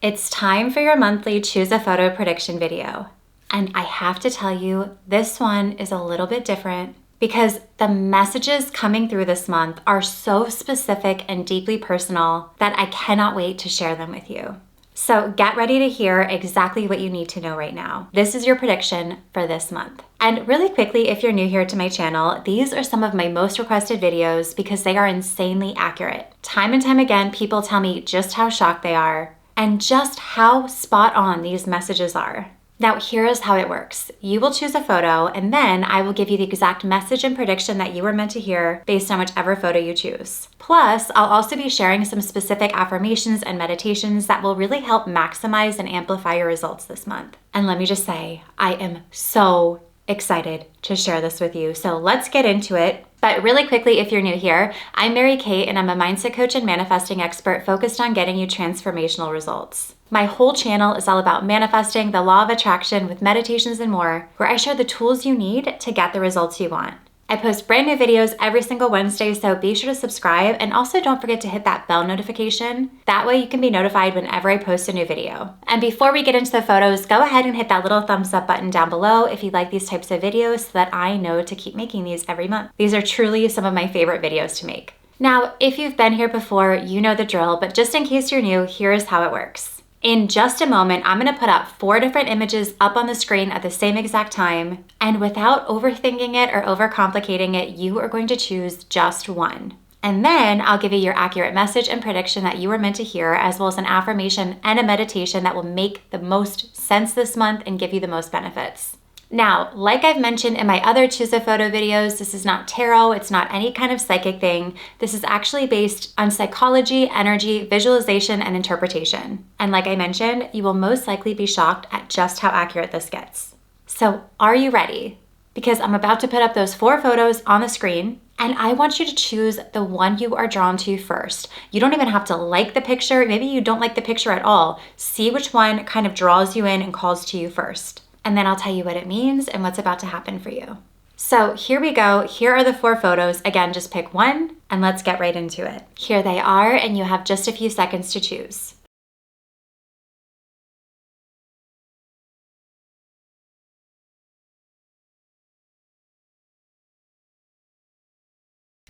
It's time for your monthly Choose a Photo prediction video. And I have to tell you, this one is a little bit different because the messages coming through this month are so specific and deeply personal that I cannot wait to share them with you. So get ready to hear exactly what you need to know right now. This is your prediction for this month. And really quickly, if you're new here to my channel, these are some of my most requested videos because they are insanely accurate. Time and time again, people tell me just how shocked they are and just how spot on these messages are. Now, here is how it works. You will choose a photo, and then I will give you the exact message and prediction that you were meant to hear based on whichever photo you choose. Plus, I'll also be sharing some specific affirmations and meditations that will really help maximize and amplify your results this month. And let me just say, I am so excited to share this with you. So let's get into it. But really quickly, if you're new here, I'm Mary Kate and I'm a mindset coach and manifesting expert focused on getting you transformational results. My whole channel is all about manifesting, the law of attraction with meditations and more, where I share the tools you need to get the results you want. I post brand new videos every single Wednesday, so be sure to subscribe and also don't forget to hit that bell notification. That way you can be notified whenever I post a new video. And before we get into the photos, go ahead and hit that little thumbs up button down below if you like these types of videos so that I know to keep making these every month. These are truly some of my favorite videos to make. Now, if you've been here before, you know the drill, but just in case you're new, here's how it works. In just a moment, I'm gonna put up 4 different images up on the screen at the same exact time, and without overthinking it or overcomplicating it, you are going to choose just one. And then I'll give you your accurate message and prediction that you were meant to hear, as well as an affirmation and a meditation that will make the most sense this month and give you the most benefits. Now, like I've mentioned in my other Choose a Photo videos, this is not tarot, it's not any kind of psychic thing. This is actually based on psychology, energy, visualization, and interpretation. And like I mentioned, you will most likely be shocked at just how accurate this gets. So are you ready? Because I'm about to put up those 4 photos on the screen, and I want you to choose the one you are drawn to first. You don't even have to like the picture. Maybe you don't like the picture at all. See which one kind of draws you in and calls to you first. And then I'll tell you what it means and what's about to happen for you. So here we go. Here are the 4 photos. Again, just pick one and let's get right into it. Here they are, and you have just a few seconds to choose.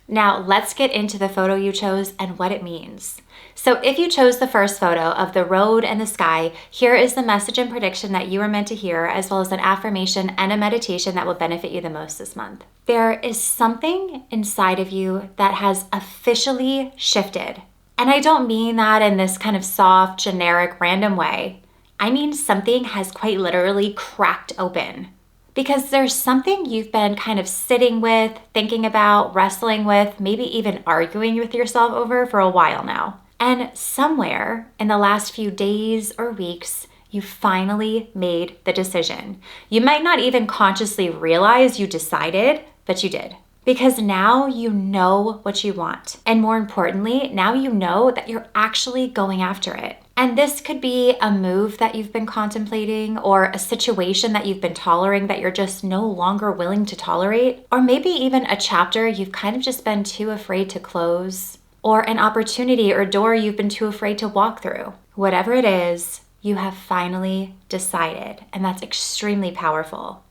Now let's get into the photo you chose and what it means. So if you chose the first photo of the road and the sky, here is the message and prediction that you were meant to hear, as well as an affirmation and a meditation that will benefit you the most this month. There is something inside of you that has officially shifted. And I don't mean that in this kind of soft, generic, random way. I mean something has quite literally cracked open. Because there's something you've been kind of sitting with, thinking about, wrestling with, maybe even arguing with yourself over for a while now. And somewhere in the last few days or weeks, you finally made the decision. You might not even consciously realize you decided, but you did. Because now you know what you want. And more importantly, now you know that you're actually going after it. And this could be a move that you've been contemplating, or a situation that you've been tolerating that you're just no longer willing to tolerate, or maybe even a chapter you've kind of just been too afraid to close, or an opportunity or door you've been too afraid to walk through. Whatever it is, you have finally decided, and that's extremely powerful.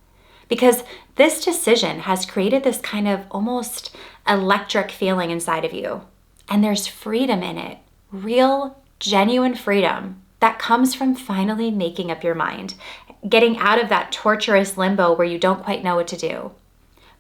Because this decision has created this kind of almost electric feeling inside of you. And there's freedom in it, real, genuine freedom that comes from finally making up your mind, getting out of that torturous limbo where you don't quite know what to do.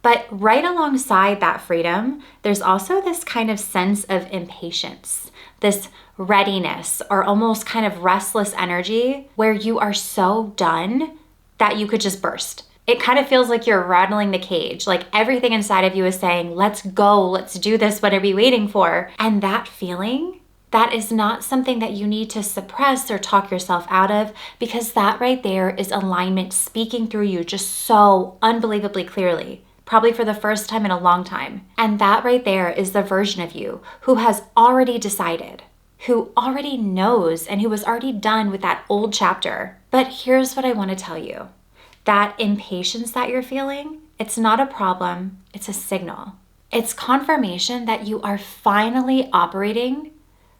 But right alongside that freedom, there's also this kind of sense of impatience, this readiness, or almost kind of restless energy where you are so done that you could just burst. It kind of feels like you're rattling the cage, like everything inside of you is saying, let's go, let's do this, what are we waiting for? And that feeling, that is not something that you need to suppress or talk yourself out of, because that right there is alignment speaking through you just so unbelievably clearly, probably for the first time in a long time. And that right there is the version of you who has already decided, who already knows, and who was already done with that old chapter. But here's what I want to tell you. That impatience that you're feeling, it's not a problem, it's a signal. It's confirmation that you are finally operating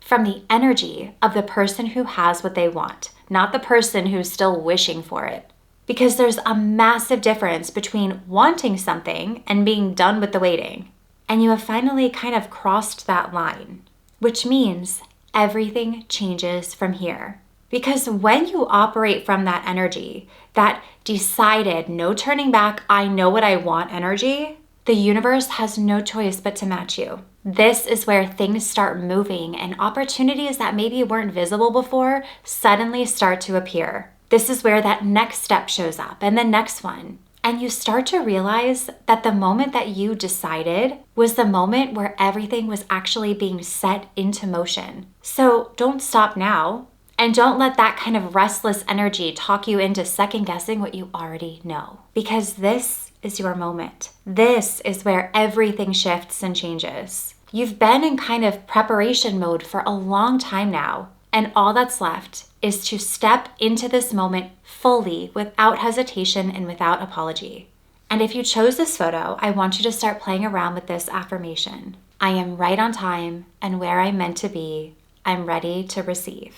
from the energy of the person who has what they want, not the person who's still wishing for it. Because there's a massive difference between wanting something and being done with the waiting. And you have finally kind of crossed that line, which means everything changes from here. Because when you operate from that energy, that decided, no turning back, I know what I want energy, the universe has no choice but to match you. This is where things start moving and opportunities that maybe weren't visible before suddenly start to appear. This is where that next step shows up and the next one. And you start to realize that the moment that you decided was the moment where everything was actually being set into motion. So don't stop now. And don't let that kind of restless energy talk you into second guessing what you already know. Because this is your moment. This is where everything shifts and changes. You've been in kind of preparation mode for a long time now. And all that's left is to step into this moment fully without hesitation and without apology. And if you chose this photo, I want you to start playing around with this affirmation. I am right on time and where I'm meant to be. I'm ready to receive.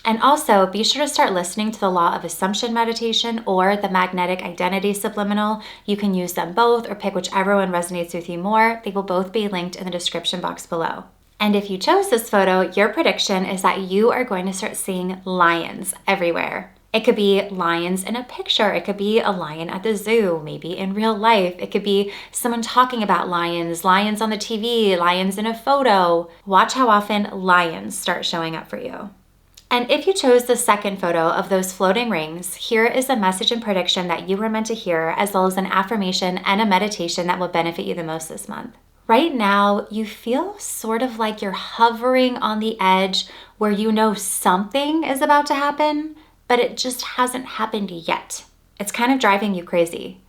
And also be sure to start listening to the Law of Assumption meditation or the Magnetic Identity Subliminal. You can use them both or pick whichever one resonates with you more. They will both be linked in the description box below. And if you chose this photo, your prediction is that you are going to start seeing lions everywhere. It could be lions in a picture. It could be a lion at the zoo, maybe in real life. It could be someone talking about lions, lions on the TV, lions in a photo. Watch how often lions start showing up for you. And if you chose the second photo of those floating rings, here is a message and prediction that you were meant to hear, as well as an affirmation and a meditation that will benefit you the most this month. Right now, you feel sort of like you're hovering on the edge where you know something is about to happen, but it just hasn't happened yet. It's kind of driving you crazy.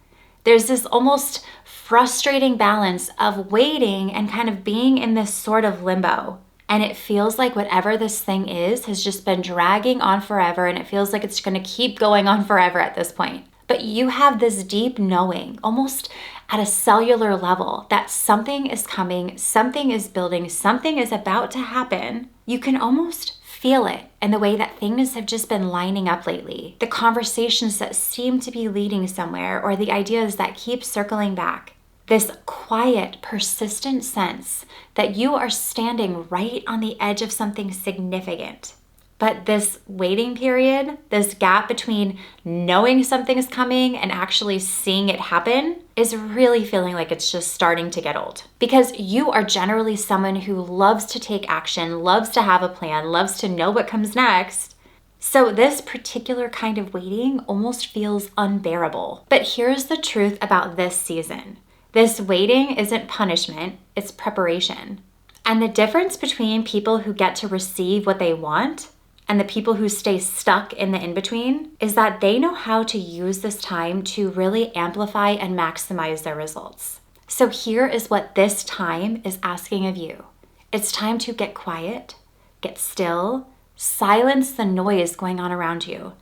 There's this almost frustrating balance of waiting and kind of being in this sort of limbo. And it feels like whatever this thing is has just been dragging on forever, and it feels like it's going to keep going on forever at this point. But you have this deep knowing, almost at a cellular level, that something is coming, something is building, something is about to happen. You can almost feel it in the way that things have just been lining up lately. The conversations that seem to be leading somewhere, or the ideas that keep circling back. This quiet, persistent sense that you are standing right on the edge of something significant. But this waiting period, this gap between knowing something is coming and actually seeing it happen, is really feeling like it's just starting to get old. Because you are generally someone who loves to take action, loves to have a plan, loves to know what comes next. So this particular kind of waiting almost feels unbearable. But here's the truth about this season. This waiting isn't punishment, it's preparation. And the difference between people who get to receive what they want and the people who stay stuck in the in-between is that they know how to use this time to really amplify and maximize their results. So here is what this time is asking of you. It's time to get quiet, get still, silence the noise going on around you.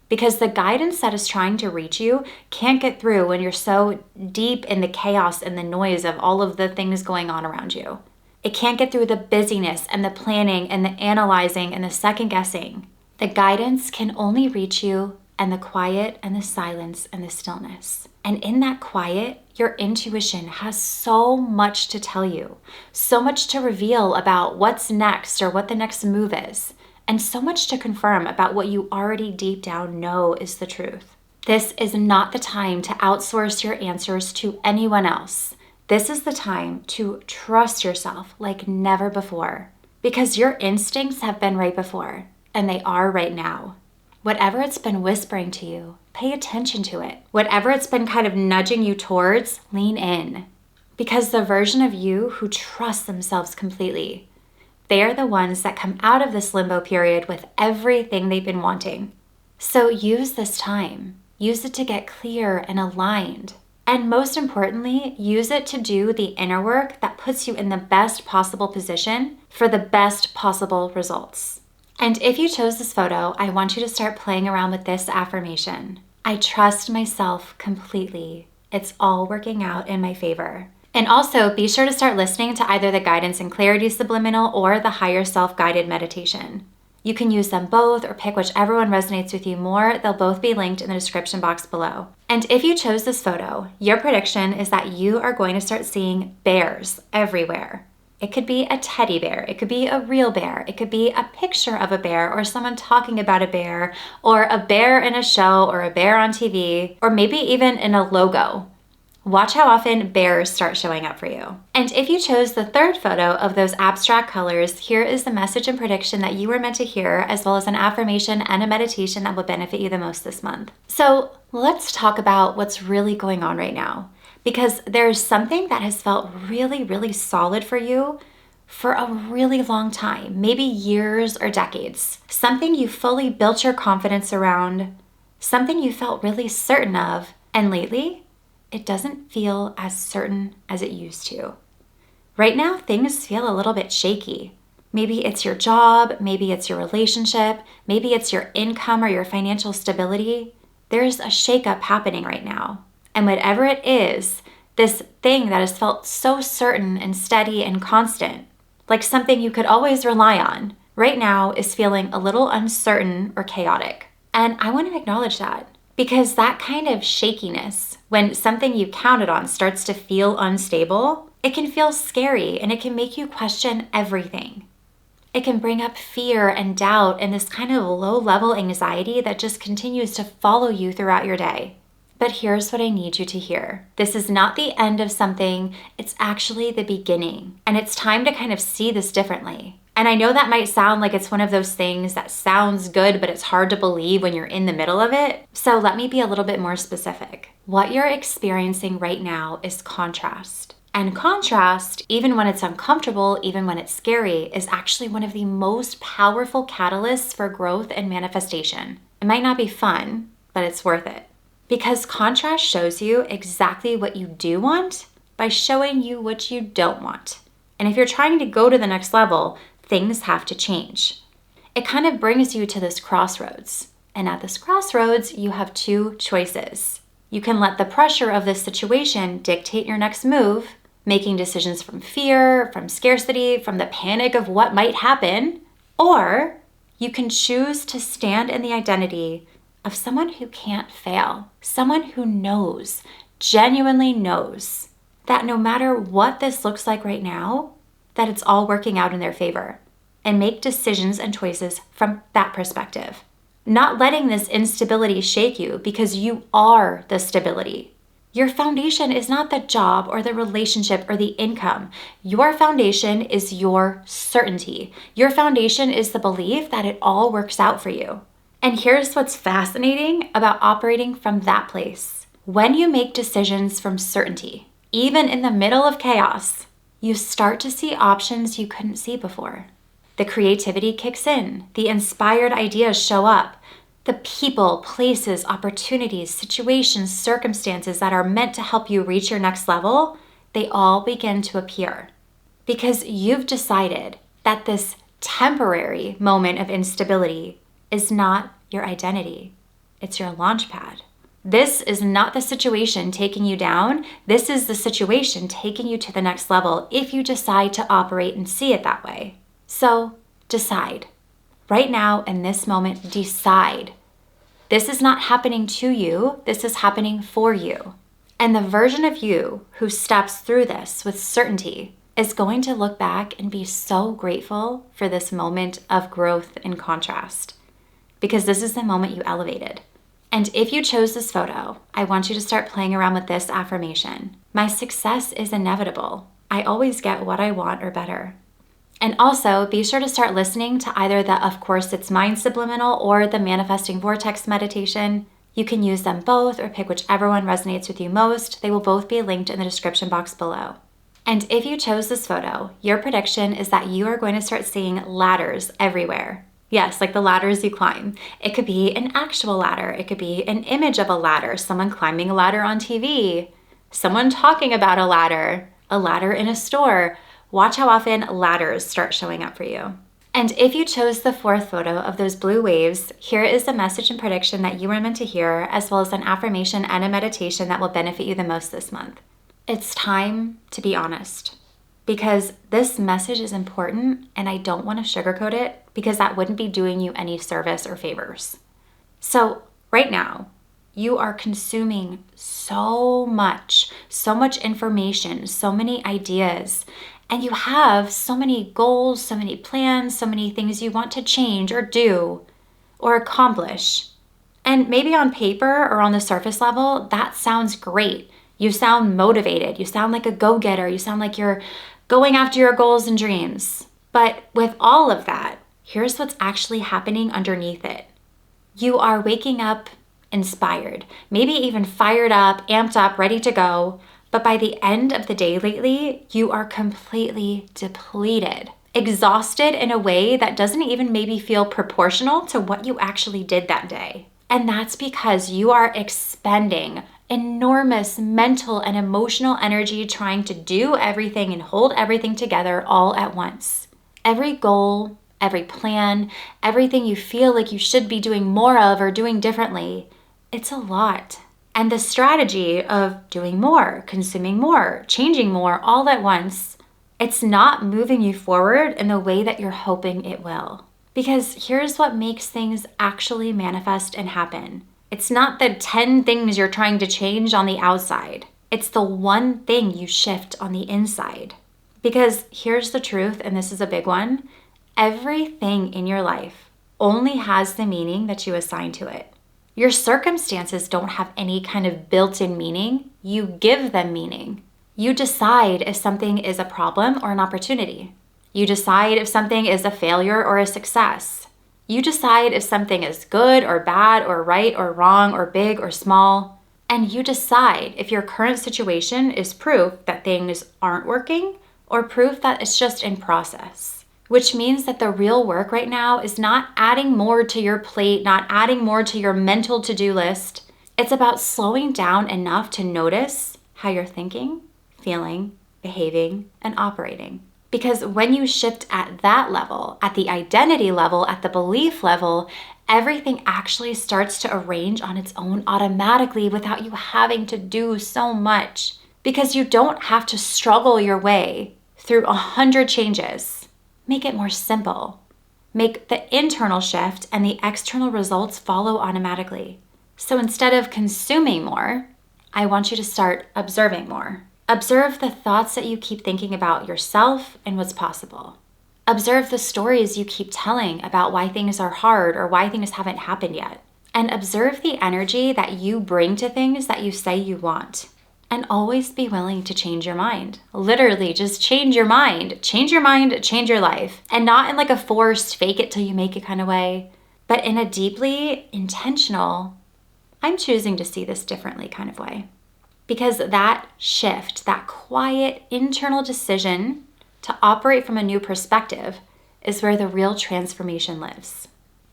Because the guidance that is trying to reach you can't get through when you're so deep in the chaos and the noise of all of the things going on around you. It can't get through the busyness and the planning and the analyzing and the second guessing. The guidance can only reach you and the quiet and the silence and the stillness. And in that quiet, your intuition has so much to tell you, so much to reveal about what's next or what the next move is, and so much to confirm about what you already deep down know is the truth. This is not the time to outsource your answers to anyone else. This is the time to trust yourself like never before, because your instincts have been right before, and they are right now. Whatever it's been whispering to you, pay attention to it. Whatever it's been kind of nudging you towards, lean in. Because the version of you who trusts themselves completely, they are the ones that come out of this limbo period with everything they've been wanting. So use this time. Use it to get clear and aligned. And most importantly, use it to do the inner work that puts you in the best possible position for the best possible results. And if you chose this photo, I want you to start playing around with this affirmation. I trust myself completely. It's all working out in my favor. And also be sure to start listening to either the guidance and clarity subliminal or the higher self-guided meditation. You can use them both or pick whichever one resonates with you more. They'll both be linked in the description box below. And if you chose this photo, your prediction is that you are going to start seeing bears everywhere. It could be a teddy bear, it could be a real bear, it could be a picture of a bear or someone talking about a bear, or a bear in a show or a bear on TV, or maybe even in a logo. Watch how often bears start showing up for you. And if you chose the third photo of those abstract colors, here is the message and prediction that you were meant to hear, as well as an affirmation and a meditation that will benefit you the most this month. So let's talk about what's really going on right now, because there's something that has felt really, really solid for you for a really long time, maybe years or decades. Something you fully built your confidence around, something you felt really certain of, and lately, it doesn't feel as certain as it used to. Right now, things feel a little bit shaky. Maybe it's your job, maybe it's your relationship, maybe it's your income or your financial stability. There's a shakeup happening right now. And whatever it is, this thing that has felt so certain and steady and constant, like something you could always rely on, right now is feeling a little uncertain or chaotic. And I want to acknowledge that. Because that kind of shakiness, when something you counted on starts to feel unstable, it can feel scary and it can make you question everything. It can bring up fear and doubt and this kind of low-level anxiety that just continues to follow you throughout your day. But here's what I need you to hear. This is not the end of something, it's actually the beginning. And it's time to kind of see this differently. And I know that might sound like it's one of those things that sounds good, but it's hard to believe when you're in the middle of it. So let me be a little bit more specific. What you're experiencing right now is contrast. And contrast, even when it's uncomfortable, even when it's scary, is actually one of the most powerful catalysts for growth and manifestation. It might not be fun, but it's worth it. Because contrast shows you exactly what you do want by showing you what you don't want. And if you're trying to go to the next level, things have to change. It kind of brings you to this crossroads. And at this crossroads, you have two choices. You can let the pressure of this situation dictate your next move, making decisions from fear, from scarcity, from the panic of what might happen, or you can choose to stand in the identity of someone who can't fail, someone who knows, genuinely knows, that no matter what this looks like right now, that it's all working out in their favor, and make decisions and choices from that perspective. Not letting this instability shake you, because you are the stability. Your foundation is not the job or the relationship or the income. Your foundation is your certainty. Your foundation is the belief that it all works out for you. And here's what's fascinating about operating from that place. When you make decisions from certainty, even in the middle of chaos, you start to see options you couldn't see before. The creativity kicks in, the inspired ideas show up, the people, places, opportunities, situations, circumstances that are meant to help you reach your next level, they all begin to appear. Because you've decided that this temporary moment of instability is not your identity, it's your launch pad. This is not the situation taking you down. This is the situation taking you to the next level if you decide to operate and see it that way. So decide. Right now, in this moment, decide. This is not happening to you. This is happening for you. And the version of you who steps through this with certainty is going to look back and be so grateful for this moment of growth and contrast. Because this is the moment you elevated. And if you chose this photo, I want you to start playing around with this affirmation. My success is inevitable. I always get what I want or better. And also be sure to start listening to either the Of Course It's Mine subliminal or the Manifesting Vortex meditation. You can use them both or pick whichever one resonates with you most. They will both be linked in the description box below. And if you chose this photo, your prediction is that you are going to start seeing ladders everywhere. Yes, like the ladders you climb. It could be an actual ladder. It could be an image of a ladder, someone climbing a ladder on TV, someone talking about a ladder in a store. Watch how often ladders start showing up for you. And if you chose the fourth photo of those blue waves, here is the message and prediction that you were meant to hear, as well as an affirmation and a meditation that will benefit you the most this month. It's time to be honest, because this message is important and I don't want to sugarcoat it because that wouldn't be doing you any service or favors. So right now, you are consuming so much information, so many ideas, and you have so many goals, so many plans, so many things you want to change or do or accomplish. And maybe on paper or on the surface level, that sounds great. You sound motivated. You sound like a go-getter. You sound like you're going after your goals and dreams. But with all of that, here's what's actually happening underneath it. You are waking up inspired, maybe even fired up, amped up, ready to go. But by the end of the day lately, you are completely depleted, exhausted in a way that doesn't even maybe feel proportional to what you actually did that day. And that's because you are expending enormous mental and emotional energy trying to do everything and hold everything together all at once. Every goal, every plan, everything you feel like you should be doing more of or doing differently, it's a lot. And the strategy of doing more, consuming more, changing more all at once, it's not moving you forward in the way that you're hoping it will. Because here's what makes things actually manifest and happen. It's not the 10 things you're trying to change on the outside. It's the one thing you shift on the inside. Because here's the truth, and this is a big one. Everything in your life only has the meaning that you assign to it. Your circumstances don't have any kind of built-in meaning. You give them meaning. You decide if something is a problem or an opportunity. You decide if something is a failure or a success. You decide if something is good or bad or right or wrong or big or small. And you decide if your current situation is proof that things aren't working or proof that it's just in process. Which means that the real work right now is not adding more to your plate, not adding more to your mental to-do list. It's about slowing down enough to notice how you're thinking, feeling, behaving, and operating. Because when you shift at that level, at the identity level, at the belief level, everything actually starts to arrange on its own automatically without you having to do so much. Because you don't have to struggle your way through 100 changes. Make it more simple. Make the internal shift and the external results follow automatically. So instead of consuming more, I want you to start observing more. Observe the thoughts that you keep thinking about yourself and what's possible. Observe the stories you keep telling about why things are hard or why things haven't happened yet. And observe the energy that you bring to things that you say you want. And always be willing to change your mind. Literally, just change your mind. Change your mind, change your life. And not in like a forced, fake it till you make it kind of way, but in a deeply intentional, I'm choosing to see this differently kind of way. Because that shift, that quiet internal decision to operate from a new perspective is where the real transformation lives.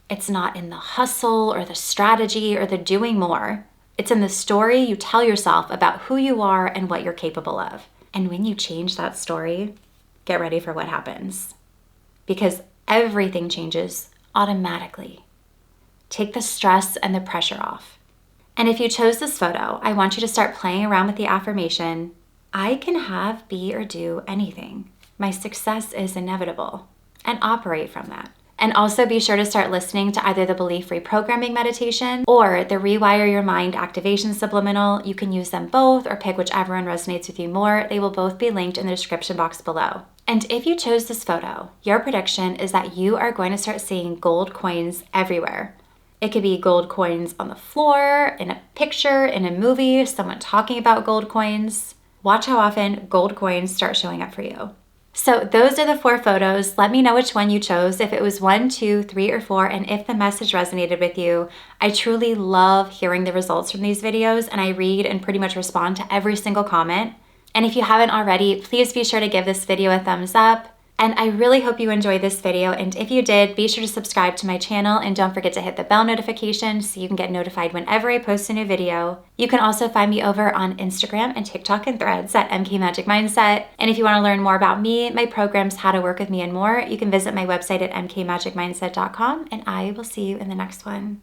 It's not in the hustle or the strategy or the doing more. It's in the story you tell yourself about who you are and what you're capable of. And when you change that story, get ready for what happens. Because everything changes automatically. Take the stress and the pressure off. And if you chose this photo, I want you to start playing around with the affirmation, I can have, be, or do anything. My success is inevitable. And operate from that. And also be sure to start listening to either the belief reprogramming meditation or the rewire your mind activation subliminal. You can use them both or pick whichever one resonates with you more. They will both be linked in the description box below. And if you chose this photo, your prediction is that you are going to start seeing gold coins everywhere. It could be gold coins on the floor, in a picture, in a movie, someone talking about gold coins. Watch how often gold coins start showing up for you. So those are the 4 photos. Let me know which one you chose, if it was 1, 2, 3, or 4, and if the message resonated with you. I truly love hearing the results from these videos, and I read and pretty much respond to every single comment. And if you haven't already, please be sure to give this video a thumbs up. And I really hope you enjoyed this video, and if you did, be sure to subscribe to my channel and don't forget to hit the bell notification so you can get notified whenever I post a new video. You can also find me over on Instagram and TikTok and Threads at MK Magic Mindset. And if you want to learn more about me, my programs, how to work with me, and more, you can visit my website at mkmagicmindset.com, and I will see you in the next one.